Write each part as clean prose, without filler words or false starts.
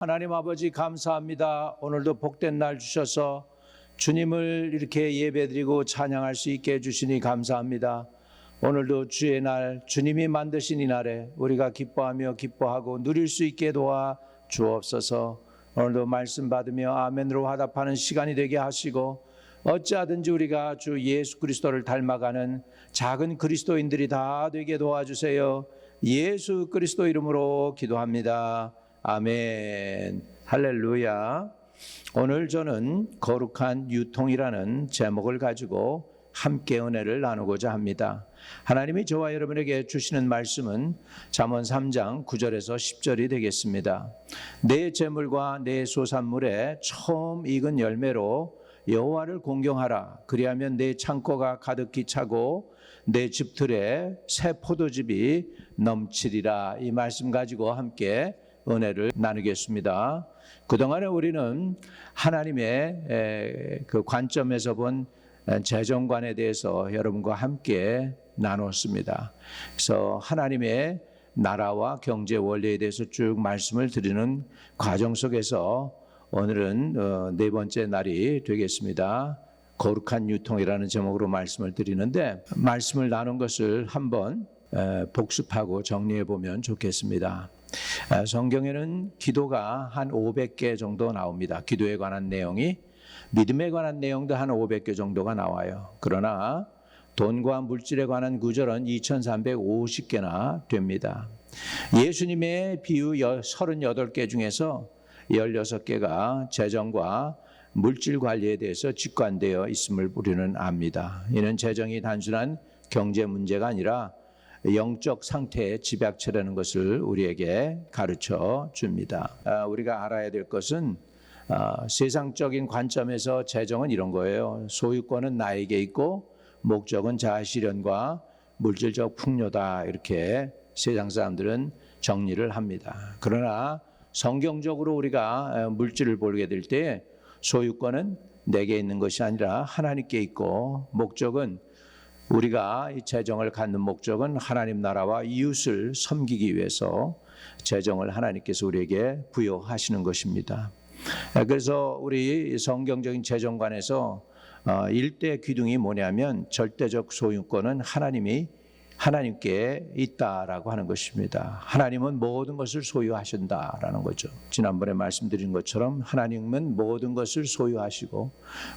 하나님 아버지 감사합니다. 오늘도 복된 날 주셔서 주님을 이렇게 예배드리고 찬양할 수 있게 해주시니 감사합니다. 오늘도 주의 날, 주님이 만드신 이 날에 우리가 기뻐하며 기뻐하고 누릴 수 있게 도와 주옵소서. 오늘도 말씀 받으며 아멘으로 화답하는 시간이 되게 하시고 어찌하든지 우리가 주 예수 그리스도를 닮아가는 작은 그리스도인들이 다 되게 도와주세요. 예수 그리스도 이름으로 기도합니다. 아멘. 할렐루야. 오늘 저는 거룩한 유통이라는 제목을 가지고 함께 은혜를 나누고자 합니다. 하나님이 저와 여러분에게 주시는 말씀은 잠언 3장 9절에서 10절이 되겠습니다. 내 재물과 내 소산물에 처음 익은 열매로 여호와를 공경하라. 그리하면 내 창고가 가득히 차고 내 집들에 새 포도즙이 넘치리라. 이 말씀 가지고 함께 은혜를 나누겠습니다. 그동안에 우리는 하나님의 그 관점에서 본 재정관에 대해서 여러분과 함께 나눴습니다. 그래서 하나님의 나라와 경제 원리에 대해서 쭉 말씀을 드리는 과정 속에서 오늘은 네 번째 날이 되겠습니다. 거룩한 유통이라는 제목으로 말씀을 드리는데 말씀을 나눈 것을 한번 복습하고 정리해 보면 좋겠습니다. 성경에는 기도가 한 500개 정도 나옵니다. 기도에 관한 내용이, 믿음에 관한 내용도 한 500개 정도가 나와요. 그러나 돈과 물질에 관한 구절은 2350개나 됩니다. 예수님의 비유 38개 중에서 16개가 재정과 물질 관리에 대해서 직관되어 있음을 우리는 압니다. 이는 재정이 단순한 경제 문제가 아니라 영적 상태의 집약체라는 것을 우리에게 가르쳐 줍니다. 우리가 알아야 될 것은 세상적인 관점에서 재정은 이런 거예요. 소유권은 나에게 있고 목적은 자아실현과 물질적 풍요다, 이렇게 세상 사람들은 정리를 합니다. 그러나 성경적으로 우리가 물질을 보게 될 때 소유권은 내게 있는 것이 아니라 하나님께 있고, 목적은 우리가 이 재정을 갖는 목적은 하나님 나라와 이웃을 섬기기 위해서 재정을 하나님께서 우리에게 부여하시는 것입니다. 그래서 우리 성경적인 재정관에서 일대 기둥이 뭐냐면 절대적 소유권은 하나님께 있다라고 하는 것입니다. 하나님은 모든 것을 소유하신다라는 거죠. 지난번에 말씀드린 것처럼 하나님은 모든 것을 소유하시고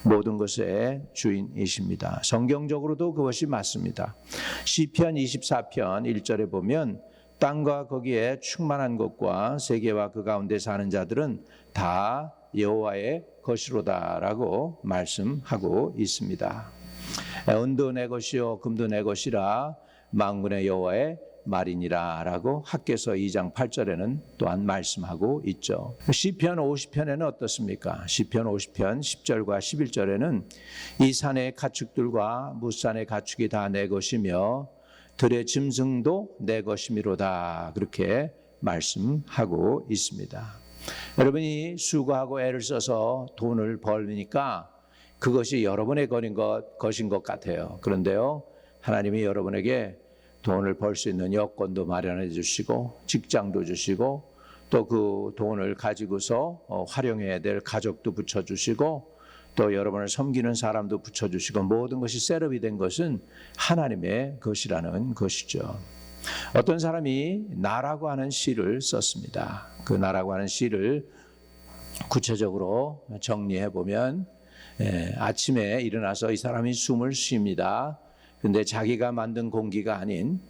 모든 것의 주인이십니다. 성경적으로도 그것이 맞습니다. 시편 24편 1절에 보면 땅과 거기에 충만한 것과 세계와 그 가운데 사는 자들은 다 여호와의 것이로다라고 말씀하고 있습니다. 은도 내 것이요 금도 내 것이라 만군의 여호와의 말이니라 라고 학개서 2장 8절에는 또한 말씀하고 있죠. 시편 50편에는 어떻습니까? 시편 50편 10절과 11절에는 이 산의 가축들과 무산의 가축이 다 내 것이며 들의 짐승도 내 것이미로다, 그렇게 말씀하고 있습니다. 여러분이 수고하고 애를 써서 돈을 벌니까 그것이 여러분의 것인 것 같아요. 그런데요, 하나님이 여러분에게 돈을 벌 수 있는 여건도 마련해 주시고 직장도 주시고 또 그 돈을 가지고서 활용해야 될 가족도 붙여주시고 또 여러분을 섬기는 사람도 붙여주시고 모든 것이 셋업이 된 것은 하나님의 것이라는 것이죠. 어떤 사람이 나라고 하는 시를 썼습니다. 그 나라고 하는 시를 구체적으로 정리해 보면 아침에 일어나서 이 사람이 숨을 쉽니다. 근데 자기가 만든 공기가 아닌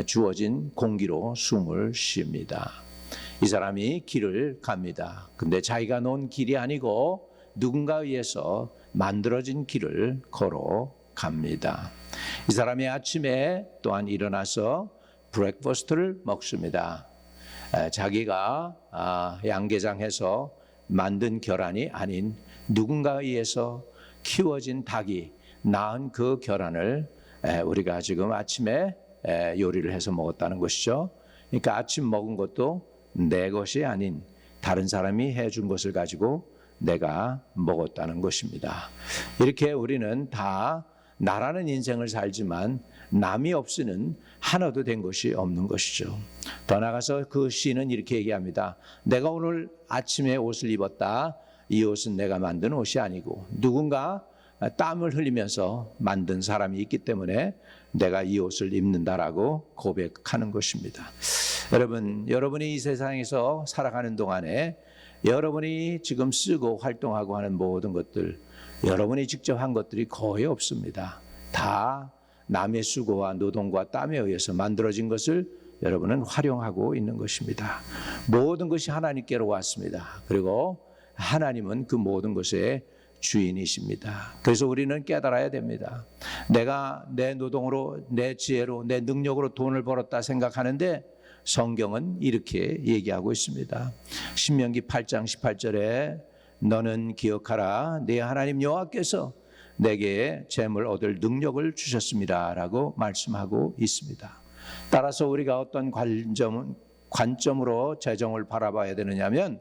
주어진 공기로 숨을 쉽니다. 이 사람이 길을 갑니다. 근데 자기가 놓은 길이 아니고 누군가에 의해서 만들어진 길을 걸어갑니다. 이 사람이 아침에 또한 일어나서 브렉퍼스트를 먹습니다. 자기가 양계장해서 만든 결함이 아닌 누군가에 의해서 키워진 닭이 낳은 그 결함을 우리가 지금 아침에 요리를 해서 먹었다는 것이죠. 그러니까 아침 먹은 것도 내 것이 아닌 다른 사람이 해준 것을 가지고 내가 먹었다는 것입니다. 이렇게 우리는 다 나라는 인생을 살지만 남이 없이는 하나도 된 것이 없는 것이죠. 더 나가서 그 시인은 이렇게 얘기합니다. 내가 오늘 아침에 옷을 입었다. 이 옷은 내가 만든 옷이 아니고 누군가 땀을 흘리면서 만든 사람이 있기 때문에 내가 이 옷을 입는다라고 고백하는 것입니다. 여러분, 여러분이 이 세상에서 살아가는 동안에 여러분이 지금 쓰고 활동하고 하는 모든 것들, 여러분이 직접 한 것들이 거의 없습니다. 다 남의 수고와 노동과 땀에 의해서 만들어진 것을 여러분은 활용하고 있는 것입니다. 모든 것이 하나님께로 왔습니다. 그리고 하나님은 그 모든 것의 주인이십니다. 그래서 우리는 깨달아야 됩니다. 내가 내 노동으로, 내 지혜로, 내 능력으로 돈을 벌었다 생각하는데 성경은 이렇게 얘기하고 있습니다. 신명기 8장 18절에 너는 기억하라 네 하나님 여호와께서 내게 재물 얻을 능력을 주셨습니다 라고 말씀하고 있습니다. 따라서 우리가 어떤 관점으로 재정을 바라봐야 되느냐면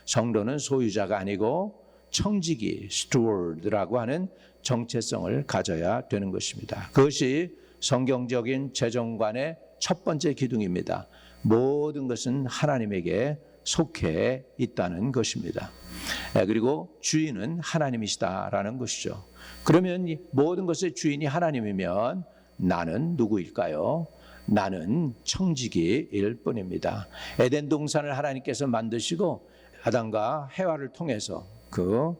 성도는 소유자가 아니고 청지기, 스튜어드라고 하는 정체성을 가져야 되는 것입니다. 그것이 성경적인 재정관의 첫 번째 기둥입니다. 모든 것은 하나님에게 속해 있다는 것입니다. 그리고 주인은 하나님이시다라는 것이죠. 그러면 모든 것의 주인이 하나님이면 나는 누구일까요? 나는 청지기일 뿐입니다. 에덴 동산을 하나님께서 만드시고 아담과 해와를 통해서 그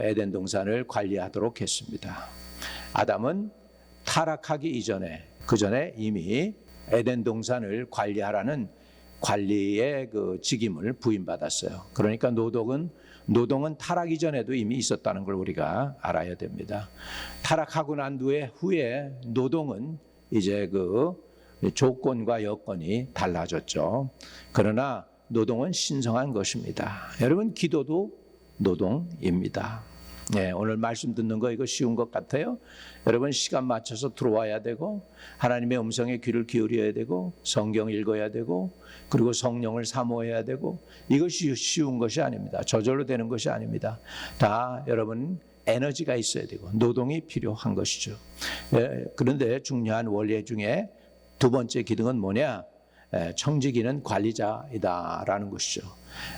에덴 동산을 관리하도록 했습니다. 아담은 타락하기 이전에 그 전에 이미 에덴 동산을 관리하라는 관리의 그 직임을 부임받았어요. 그러니까 노동은 타락 이전에도 이미 있었다는 걸 우리가 알아야 됩니다. 타락하고 난 후에 노동은 이제 그 조건과 여건이 달라졌죠. 그러나 노동은 신성한 것입니다. 여러분, 기도도 노동입니다. 네, 오늘 말씀 듣는 거 이거 쉬운 것 같아요. 여러분 시간 맞춰서 들어와야 되고 하나님의 음성에 귀를 기울여야 되고 성경 읽어야 되고 그리고 성령을 사모해야 되고 이것이 쉬운 것이 아닙니다. 저절로 되는 것이 아닙니다. 다 여러분 에너지가 있어야 되고 노동이 필요한 것이죠. 그런데 중요한 원리 중에 두 번째 기둥은 뭐냐? 청지기는 관리자이다라는 것이죠.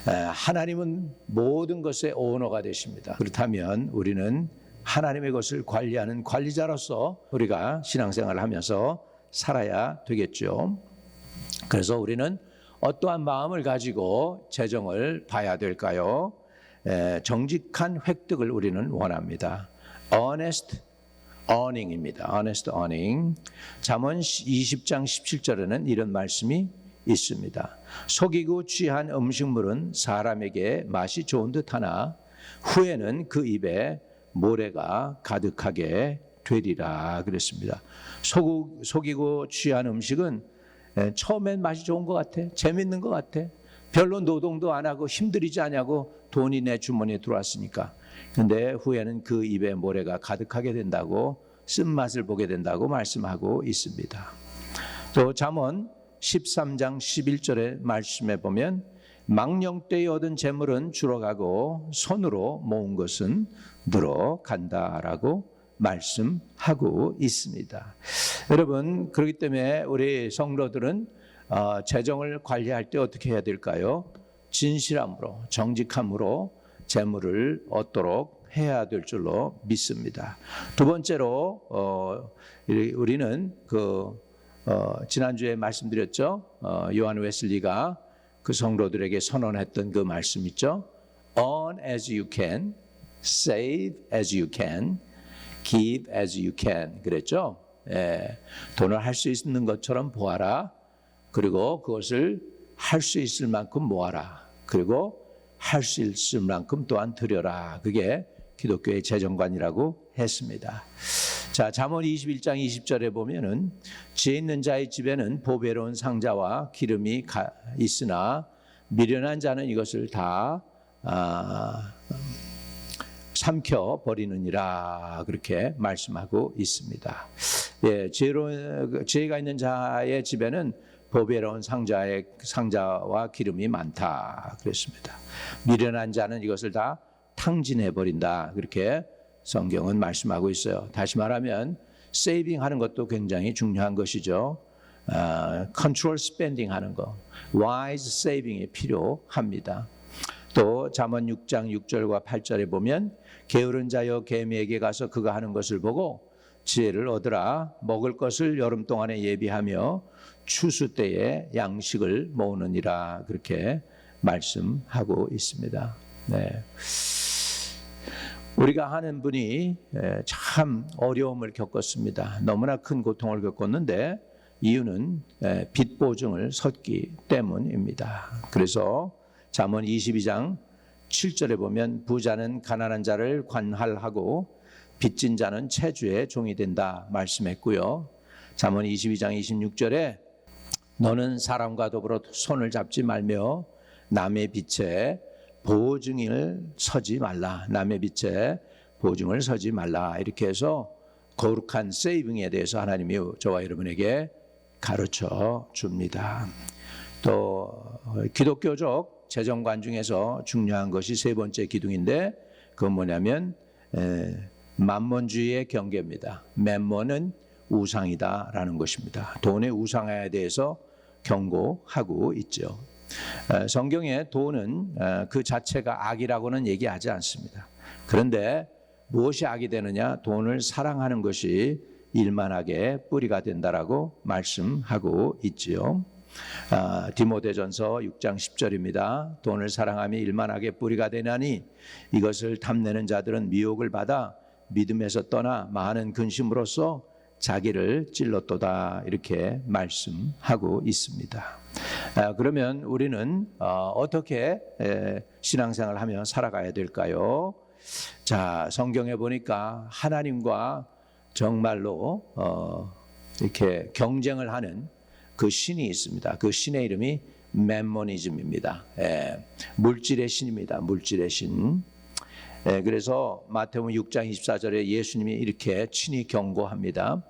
하나님은 모든 것의 오너가 되십니다. 그렇다면 우리는 하나님의 것을 관리하는 관리자로서 우리가 신앙생활을 하면서 살아야 되겠죠. 그래서 우리는 어떠한 마음을 가지고 재정을 봐야 될까요? 정직한 획득을 우리는 원합니다. Honest earning입니다. Honest earning. 잠언 20장 17절에는 이런 말씀이 있습니다. 속이고 취한 음식물은 사람에게 맛이 좋은 듯하나 후에는 그 입에 모래가 가득하게 되리라 그랬습니다. 속이고 취한 음식은 처음엔 맛이 좋은 것 같아, 재밌는 것 같아, 별로 노동도 안 하고 힘들이지 않냐고 돈이 내 주머니에 들어왔으니까. 그런데 후에는 그 입에 모래가 가득하게 된다고, 쓴맛을 보게 된다고 말씀하고 있습니다. 또 잠언 13장 11절의 말씀에 보면 망령 때에 얻은 재물은 줄어가고 손으로 모은 것은 늘어간다라고 말씀하고 있습니다. 여러분, 그렇기 때문에 우리 성도들은 재정을 관리할 때 어떻게 해야 될까요? 진실함으로, 정직함으로 재물을 얻도록 해야 될 줄로 믿습니다. 두 번째로 우리는 지난주에 말씀드렸죠. 요한 웨슬리가 그 성도들에게 선언했던 그 말씀 있죠. Earn as you can, save as you can, give as you can 그랬죠. 돈을 할 수 있는 것처럼 보아라. 그리고 그것을 할 수 있을 만큼 모아라. 그리고 할 수 있을 만큼 또한 드려라. 그게 기독교의 재정관이라고 했습니다. 자, 잠언 21장 20절에 보면은 지혜 있는 자의 집에는 보배로운 상자와 기름이 있으나 미련한 자는 이것을 다 삼켜 버리느니라 그렇게 말씀하고 있습니다. 지혜가 있는 자의 집에는 보배로운 상자와 기름이 많다 그랬습니다. 미련한 자는 이것을 다 탕진해 버린다 그렇게 성경은 말씀하고 있어요. 다시 말하면 세이빙하는 것도 굉장히 중요한 것이죠. 컨트롤 스펜딩 하는 거, 와이즈 세이빙이 필요합니다. 또 잠언 6장 6절과 8절에 보면 게으른 자여 개미에게 가서 그가 하는 것을 보고 지혜를 얻으라. 먹을 것을 여름 동안에 예비하며 추수 때에 양식을 모으느니라. 그렇게 말씀하고 있습니다. 네. 우리가 하는 분이 참 어려움을 겪었습니다. 너무나 큰 고통을 겪었는데 이유는 빚 보증을 섰기 때문입니다. 그래서 잠언 22장 7절에 보면 부자는 가난한 자를 관할하고 빚진 자는 채주의 종이 된다 말씀했고요. 잠언 22장 26절에 너는 사람과 더불어 손을 잡지 말며 남의 빚에 보증을 서지 말라. 남의 빚에 보증을 서지 말라. 이렇게 해서 거룩한 세이빙에 대해서 하나님이 저와 여러분에게 가르쳐 줍니다. 또 기독교적 재정관 중에서 중요한 것이 세 번째 기둥인데 그건 뭐냐면 만몬주의의 경계입니다. 맘몬은 우상이다라는 것입니다. 돈의 우상화에 대해서 경고하고 있죠. 성경에 돈은 그 자체가 악이라고는 얘기하지 않습니다. 그런데 무엇이 악이 되느냐? 돈을 사랑하는 것이 일만하게 뿌리가 된다라고 말씀하고 있지요. 디모데전서 6장 10절입니다. 돈을 사랑하며 일만하게 뿌리가 되나니 이것을 탐내는 자들은 미혹을 받아 믿음에서 떠나 많은 근심으로써 자기를 찔렀도다. 이렇게 말씀하고 있습니다. 그러면 우리는 어떻게 신앙생활을 하며 살아가야 될까요? 자, 성경에 보니까 하나님과 정말로 이렇게 경쟁을 하는 그 신이 있습니다. 그 신의 이름이 맘모니즘입니다. 물질의 신입니다. 물질의 신. 그래서 마태복음 6장 24절에 예수님이 이렇게 친히 경고합니다.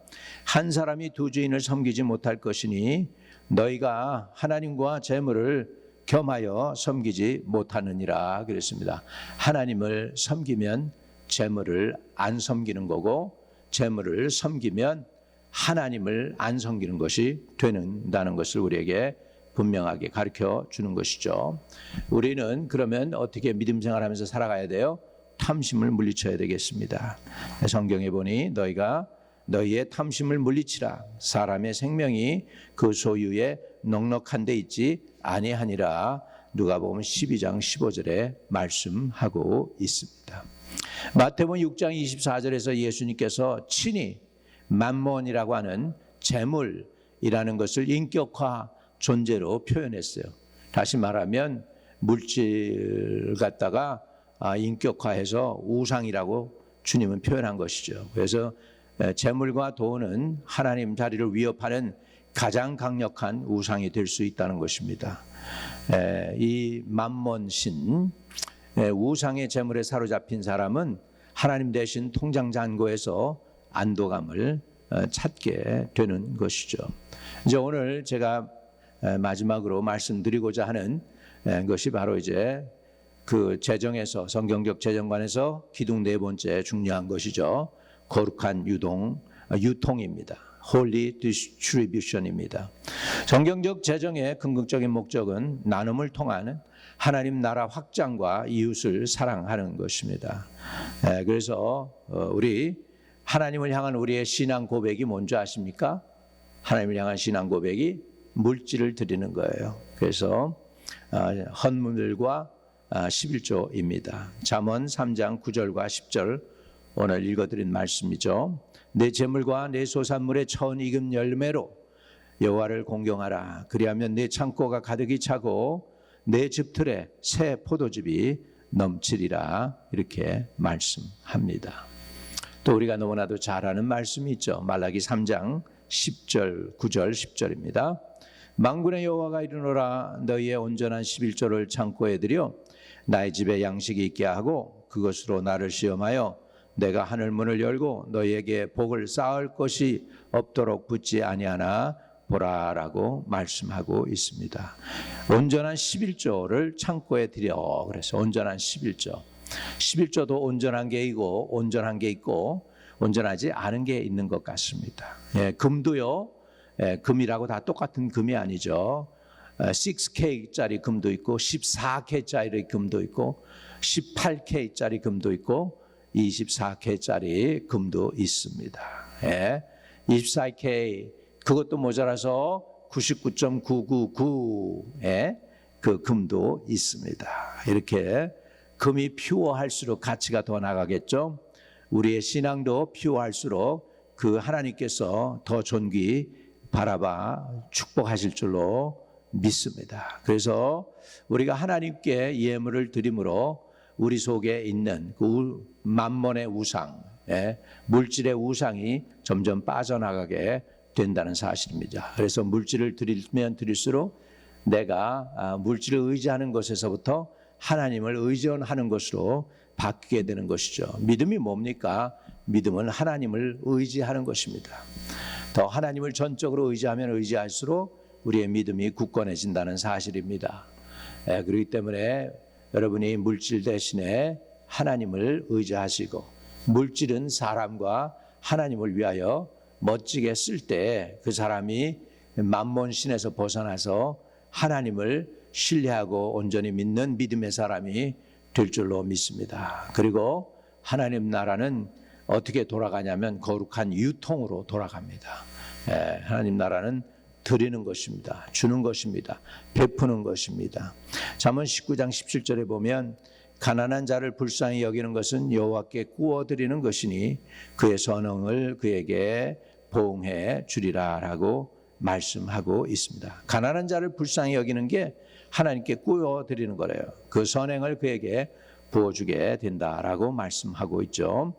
한 사람이 두 주인을 섬기지 못할 것이니 너희가 하나님과 재물을 겸하여 섬기지 못하느니라 그랬습니다. 하나님을 섬기면 재물을 안 섬기는 거고 재물을 섬기면 하나님을 안 섬기는 것이 된다는 것을 우리에게 분명하게 가르쳐 주는 것이죠. 우리는 그러면 어떻게 믿음 생활하면서 살아가야 돼요? 탐심을 물리쳐야 되겠습니다. 성경에 보니 너희가 너희의 탐심을 물리치라. 사람의 생명이 그 소유에 넉넉한 데 있지 아니하니라. 누가복음 12장 15절에 말씀하고 있습니다. 마태복음 6장 24절에서 예수님께서 친히 맘몬이라고 하는 재물이라는 것을 인격화 존재로 표현했어요. 다시 말하면 물질 갖다가 인격화해서 우상이라고 주님은 표현한 것이죠. 그래서 재물과 돈은 하나님 자리를 위협하는 가장 강력한 우상이 될 수 있다는 것입니다. 이 맘몬신, 우상의 재물에 사로잡힌 사람은 하나님 대신 통장 잔고에서 안도감을 찾게 되는 것이죠. 이제 오늘 제가 마지막으로 말씀드리고자 하는 것이 바로 이제 그 재정에서 성경적 재정관에서 기둥 네 번째 중요한 것이죠. 거룩한 유통입니다. Holy Distribution입니다. 성경적 재정의 궁극적인 목적은 나눔을 통한 하나님 나라 확장과 이웃을 사랑하는 것입니다. 그래서 우리 하나님을 향한 우리의 신앙 고백이 뭔지 아십니까? 하나님을 향한 신앙 고백이 물질을 드리는 거예요. 그래서 헌물과 11조입니다. 잠언 3장 9절과 10절 오늘 읽어드린 말씀이죠. 내 재물과 내 소산물의 처음 익은 열매로 여호와를 공경하라. 그리하면 내 창고가 가득히 차고 내 집틀에 새 포도즙이 넘치리라. 이렇게 말씀합니다. 또 우리가 너무나도 잘 아는 말씀이 있죠. 말라기 3장 10절 9절 10절입니다. 만군의 여호와가 이르노라. 너희의 온전한 11조를 창고에 들여 나의 집에 양식이 있게 하고 그것으로 나를 시험하여 내가 하늘 문을 열고 너희에게 복을 쌓을 것이 없도록 붙지 아니하나 보라라고 말씀하고 있습니다. 온전한 11조를 창고에 들여. 그래서 온전한 11조. 11조도 온전한 게 있고 온전한 게 있고 온전하지 않은 게 있는 것 같습니다. 금도요. 금이라고 다 똑같은 금이 아니죠. 6K짜리 금도 있고 14K짜리 금도 있고 18K짜리 금도 있고 24K짜리 금도 있습니다. 24K 그것도 모자라서 99.999의 그 금도 있습니다. 이렇게 금이 퓨어할수록 가치가 더 나가겠죠. 우리의 신앙도 퓨어할수록 그 하나님께서 더 존귀 바라봐 축복하실 줄로 믿습니다. 그래서 우리가 하나님께 예물을 드림으로 우리 속에 있는 그 만몬의 우상, 물질의 우상이 점점 빠져나가게 된다는 사실입니다. 그래서 물질을 드리면 드릴수록 내가 물질을 의지하는 것에서부터 하나님을 의존하는 것으로 바뀌게 되는 것이죠. 믿음이 뭡니까? 믿음은 하나님을 의지하는 것입니다. 더 하나님을 전적으로 의지하면 의지할수록 우리의 믿음이 굳건해진다는 사실입니다. 그렇기 때문에 여러분이 물질 대신에 하나님을 의지하시고 물질은 사람과 하나님을 위하여 멋지게 쓸 때 그 사람이 만몬신에서 벗어나서 하나님을 신뢰하고 온전히 믿는 믿음의 사람이 될 줄로 믿습니다. 그리고 하나님 나라는 어떻게 돌아가냐면 거룩한 유통으로 돌아갑니다. 하나님 나라는 드리는 것입니다. 주는 것입니다. 베푸는 것입니다. 잠언 19장 17절에 보면 가난한 자를 불쌍히 여기는 것은 여호와께 구워드리는 것이니 그의 선응을 그에게 보응해 주리라라고 말씀하고 있습니다. 가난한 자를 불쌍히 여기는 게 하나님께 구워드리는 거래요. 그 선행을 그에게 부어주게 된다라고 말씀하고 있죠.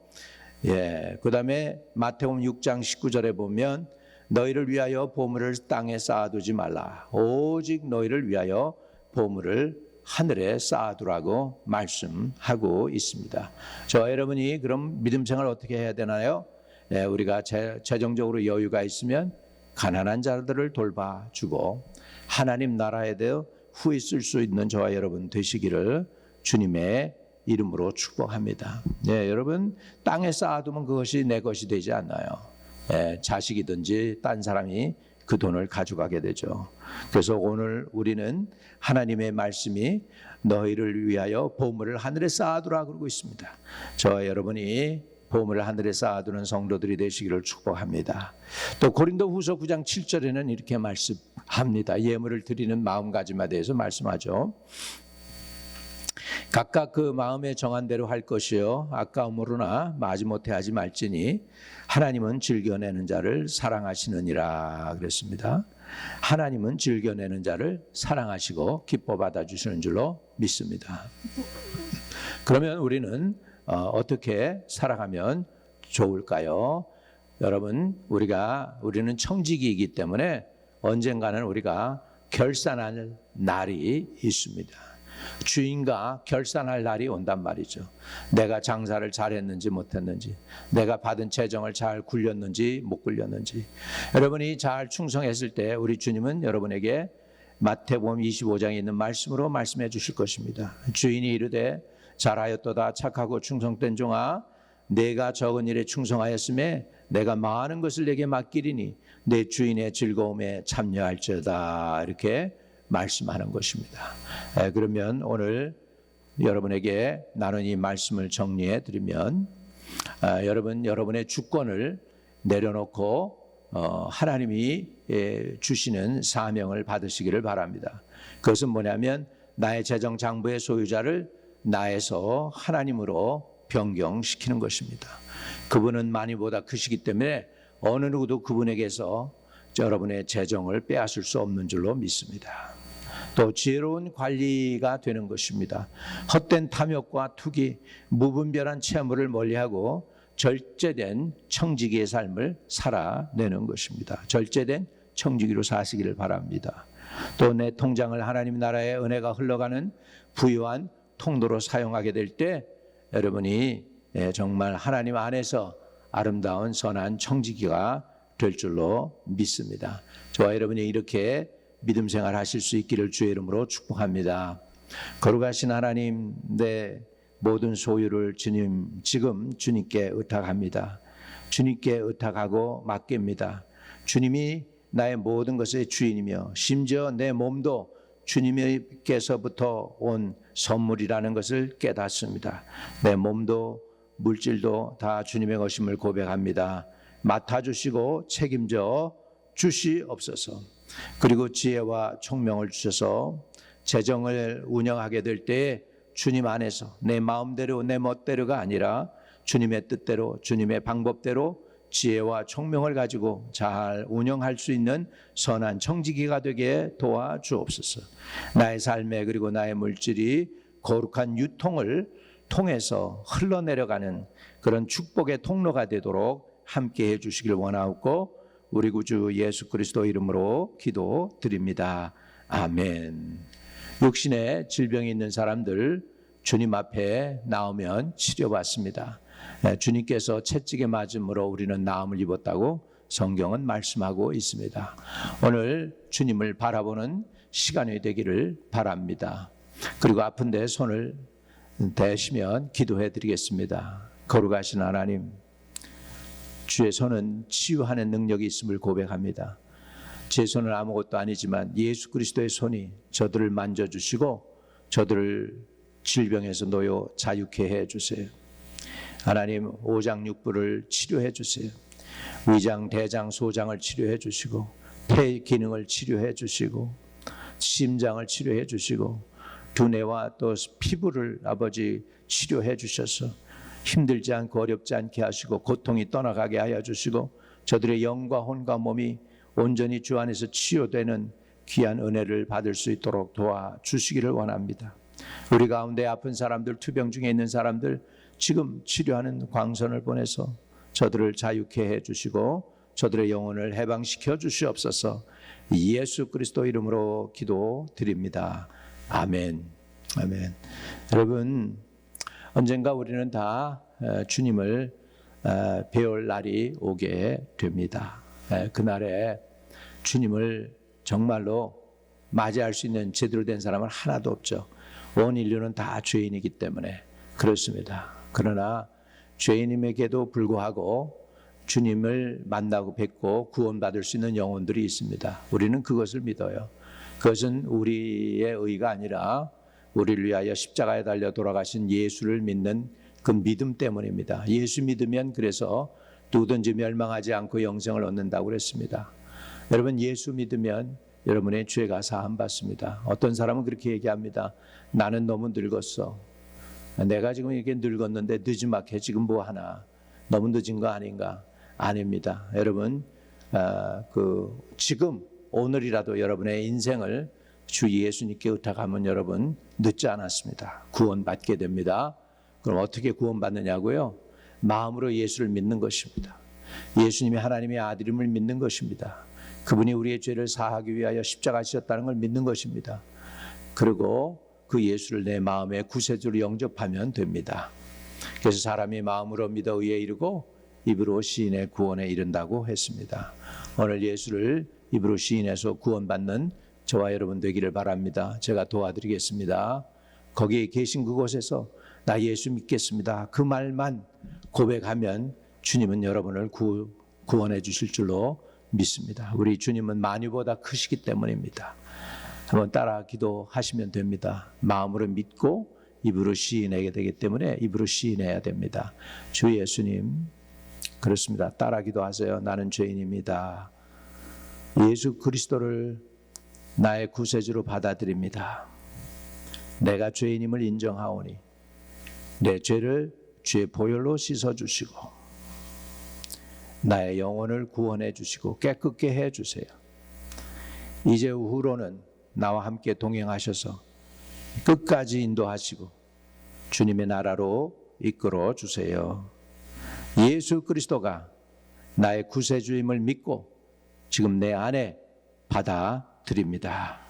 그 다음에 마태복음 6장 19절에 보면 너희를 위하여 보물을 땅에 쌓아두지 말라. 오직 너희를 위하여 보물을 하늘에 쌓아두라고 말씀하고 있습니다. 저 여러분이 그럼 믿음 생활 어떻게 해야 되나요? 우리가 재정적으로 여유가 있으면 가난한 자들을 돌봐주고 하나님 나라에 대해 후히 쓸 수 있는 저와 여러분 되시기를 주님의 이름으로 축복합니다. 여러분 땅에 쌓아두면 그것이 내 것이 되지 않나요? 자식이든지 딴 사람이 그 돈을 가져가게 되죠. 그래서 오늘 우리는 하나님의 말씀이 너희를 위하여 보물을 하늘에 쌓아두라 그러고 있습니다. 저와 여러분이 보물을 하늘에 쌓아두는 성도들이 되시기를 축복합니다. 또 고린도후서 9장 7절에는 이렇게 말씀합니다. 예물을 드리는 마음가짐에 대해서 말씀하죠. 각각 그 마음에 정한 대로 할 것이요 아까움으로나 마지못해 하지 말지니 하나님은 즐겨내는 자를 사랑하시느니라 그랬습니다. 하나님은 즐겨내는 자를 사랑하시고 기뻐 받아주시는 줄로 믿습니다. 그러면 우리는 어떻게 살아가면 좋을까요? 여러분 우리는 청지기이기 때문에 언젠가는 우리가 결산할 날이 있습니다. 주인과 결산할 날이 온단 말이죠. 내가 장사를 잘했는지 못했는지, 내가 받은 재정을 잘 굴렸는지 못 굴렸는지. 여러분이 잘 충성했을 때 우리 주님은 여러분에게 마태복음 25장에 있는 말씀으로 말씀해 주실 것입니다. 주인이 이르되 잘하였도다 착하고 충성된 종아, 내가 적은 일에 충성하였음에 내가 많은 것을 내게 맡기리니 내 주인의 즐거움에 참여할지어다 이렇게 말씀하는 것입니다. 그러면 오늘 여러분에게 나눈 이 말씀을 정리해 드리면 여러분의 주권을 내려놓고 하나님이 주시는 사명을 받으시기를 바랍니다. 그것은 뭐냐면 나의 재정 장부의 소유자를 나에서 하나님으로 변경시키는 것입니다. 그분은 많이보다 크시기 때문에 어느 누구도 그분에게서 여러분의 재정을 빼앗을 수 없는 줄로 믿습니다. 또 지혜로운 관리가 되는 것입니다. 헛된 탐욕과 투기, 무분별한 채무를 멀리하고 절제된 청지기의 삶을 살아내는 것입니다. 절제된 청지기로 사시기를 바랍니다. 또 내 통장을 하나님 나라의 은혜가 흘러가는 부유한 통로로 사용하게 될 때 여러분이 정말 하나님 안에서 아름다운 선한 청지기가 될 줄로 믿습니다. 저와 여러분이 이렇게 믿음 생활 하실 수 있기를 주의 이름으로 축복합니다. 거룩하신 하나님, 내 모든 소유를 지금 주님께 의탁합니다. 주님께 의탁하고 맡깁니다. 주님이 나의 모든 것의 주인이며 심지어 내 몸도 주님께서부터 온 선물이라는 것을 깨닫습니다. 내 몸도 물질도 다 주님의 것임을 고백합니다. 맡아주시고 책임져 주시옵소서. 그리고 지혜와 총명을 주셔서 재정을 운영하게 될 때에 주님 안에서 내 마음대로 내 멋대로가 아니라 주님의 뜻대로 주님의 방법대로 지혜와 총명을 가지고 잘 운영할 수 있는 선한 청지기가 되게 도와주옵소서. 나의 삶에 그리고 나의 물질이 거룩한 유통을 통해서 흘러내려가는 그런 축복의 통로가 되도록 함께해 주시길 원하옵고 우리 구주 예수 그리스도 이름으로 기도드립니다. 아멘. 육신에 질병이 있는 사람들 주님 앞에 나오면 치료받습니다. 주님께서 채찍에 맞음으로 우리는 나음을 입었다고 성경은 말씀하고 있습니다. 오늘 주님을 바라보는 시간이 되기를 바랍니다. 그리고 아픈데 손을 대시면 기도해 드리겠습니다. 거룩하신 하나님, 주의 손은 치유하는 능력이 있음을 고백합니다. 제 손은 아무것도 아니지만 예수 그리스도의 손이 저들을 만져주시고 저들을 질병에서 놓여 자유케 해주세요. 하나님, 오장육부를 치료해 주세요. 위장, 대장, 소장을 치료해 주시고 폐 기능을 치료해 주시고 심장을 치료해 주시고 두뇌와 또 피부를 아버지 치료해 주셔서 힘들지 않고 어렵지 않게 하시고 고통이 떠나가게 하여 주시고 저들의 영과 혼과 몸이 온전히 주 안에서 치유되는 귀한 은혜를 받을 수 있도록 도와주시기를 원합니다. 우리 가운데 아픈 사람들, 투병 중에 있는 사람들 지금 치료하는 광선을 보내서 저들을 자유케 해주시고 저들의 영혼을 해방시켜 주시옵소서. 예수 그리스도 이름으로 기도드립니다. 아멘. 아멘. 여러분, 언젠가 우리는 다 주님을 배울 날이 오게 됩니다. 그날에 주님을 정말로 맞이할 수 있는 제대로 된 사람은 하나도 없죠. 온 인류는 다 죄인이기 때문에 그렇습니다. 그러나 죄인임에게도 불구하고 주님을 만나고 뵙고 구원받을 수 있는 영혼들이 있습니다. 우리는 그것을 믿어요. 그것은 우리의 의가 아니라 우리를 위하여 십자가에 달려 돌아가신 예수를 믿는 그 믿음 때문입니다. 예수 믿으면 그래서 누구든지 멸망하지 않고 영생을 얻는다고 그랬습니다. 여러분, 예수 믿으면 여러분의 죄가 사함 받습니다. 어떤 사람은 그렇게 얘기합니다. 나는 너무 늙었어. 내가 지금 이렇게 늙었는데 늦지막해 지금 뭐 하나. 너무 늦은 거 아닌가? 아닙니다. 여러분, 지금 오늘이라도 여러분의 인생을 주 예수님께 의탁하면 여러분 늦지 않았습니다. 구원받게 됩니다. 그럼 어떻게 구원받느냐고요? 마음으로 예수를 믿는 것입니다. 예수님이 하나님의 아들임을 믿는 것입니다. 그분이 우리의 죄를 사하기 위하여 십자가 지셨다는 걸 믿는 것입니다. 그리고 그 예수를 내 마음의 구세주로 영접하면 됩니다. 그래서 사람이 마음으로 믿어 의에 이르고 입으로 시인해 구원에 이른다고 했습니다. 오늘 예수를 입으로 시인해서 구원받는 저와 여러분 되기를 바랍니다. 제가 도와드리겠습니다. 거기에 계신 그곳에서 나 예수 믿겠습니다. 그 말만 고백하면 주님은 여러분을 구원해 주실 줄로 믿습니다. 우리 주님은 만유보다 크시기 때문입니다. 한번 따라 기도하시면 됩니다. 마음으로 믿고 입으로 시인해야 되기 때문에 입으로 시인해야 됩니다. 주 예수님, 그렇습니다. 따라 기도하세요. 나는 죄인입니다. 예수 그리스도를 나의 구세주로 받아들입니다. 내가 죄인임을 인정하오니 내 죄를 주의 보혈로 씻어주시고 나의 영혼을 구원해 주시고 깨끗게 해 주세요. 이제 후로는 나와 함께 동행하셔서 끝까지 인도하시고 주님의 나라로 이끌어 주세요. 예수 그리스도가 나의 구세주임을 믿고 지금 내 안에 받아들입니다.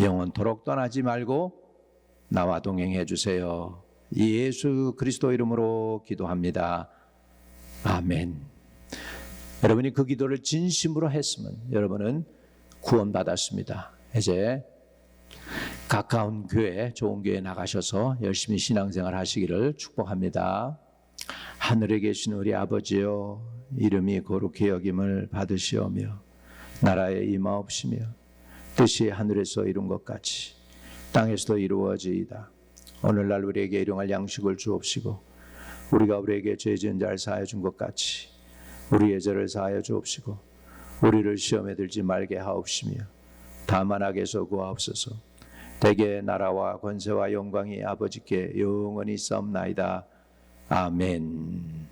영원토록 떠나지 말고 나와 동행해 주세요. 예수 그리스도 이름으로 기도합니다. 아멘. 여러분이 그 기도를 진심으로 했으면 여러분은 구원받았습니다. 이제 가까운 교회, 좋은 교회 나가셔서 열심히 신앙생활 하시기를 축복합니다. 하늘에 계신 우리 아버지여, 이름이 거룩히 여김을 받으시오며 나라에 임하옵시며 뜻이 하늘에서 이룬 것 같이 땅에서도 이루어지이다. 오늘날 우리에게 일용할 양식을 주옵시고 우리가 우리에게 죄 지은 자를 사하여 준 것 같이 우리의 죄를 사하여 주옵시고 우리를 시험에 들지 말게 하옵시며 다만 악에서 구하옵소서. 대개 나라와 권세와 영광이 아버지께 영원히 있사옵나이다. 아멘.